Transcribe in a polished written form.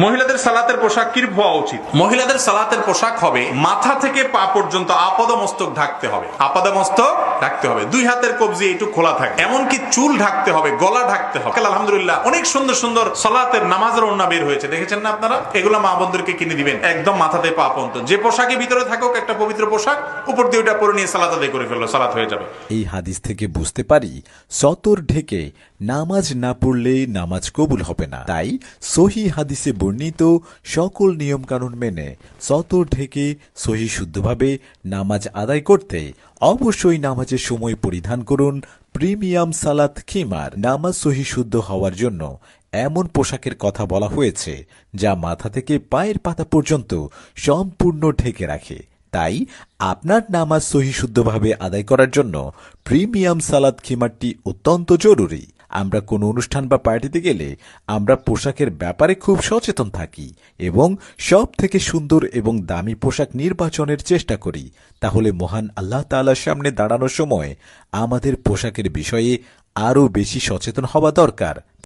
মহিলাদের সালাতের পোশাক কি হওয়া উচিত? মহিলাদের সালাতের পোশাক হবে মাথা থেকে পা পর্যন্ত আপাদমস্তক ঢাকতে হবে, আপাদমস্তক ঢাকতে হবে, দুই হাতের কবজি একটু খোলা থাকে, এমনকি চুল ঢাকতে হবে, গলা ঢাকতে হবে। আলহামদুলিল্লাহ অনেক সুন্দর সুন্দর সালাতের নামাজের ওড়না বের হয়েছে, দেখেছেন না আপনারা? এগুলো মা বোনদেরকে কিনে দিবেন, একদম মাথাতে পা পর্যন্ত, যে পোশাকে ভিতরে থাকুক একটা পবিত্র পোশাক, উপর দিয়ে ওটা পরে নিয়ে সালাত আদায় করে ফেললো, সালাত হয়ে যাবে। এই হাদিস থেকে বুঝতে পারি সতর ঢেকে নামাজ না পড়লে নামাজ কবুল হবে না। তাই সহি হাদিসে বর্ণিত সকল নিয়ম কানুন মেনে সতর ঢেকে সহি শুদ্ধভাবে নামাজ আদায় করতে অবশ্যই নামাজের সময় পরিধান করুন প্রিমিয়াম সালাত খিমার। নামাজ সহি শুদ্ধ হওয়ার জন্য এমন পোশাকের কথা বলা হয়েছে যা মাথা থেকে পায়ের পাতা পর্যন্ত সম্পূর্ণ ঢেকে রাখে। তাই আপনার নামাজ সহি শুদ্ধভাবে আদায় করার জন্য প্রিমিয়াম সালাত খিমারটি অত্যন্ত জরুরি। আমরা কোনো অনুষ্ঠান বা পার্টিতে গেলে আমরা পোশাকের ব্যাপারে খুব সচেতন থাকি এবং সব থেকে সুন্দর এবং দামি পোশাক নির্বাচনের চেষ্টা করি। তাহলে মহান আল্লাহ তাআলার সামনে দাঁড়ানোর সময় আমাদের পোশাকের বিষয়ে আরও বেশি সচেতন হওয়া দরকার।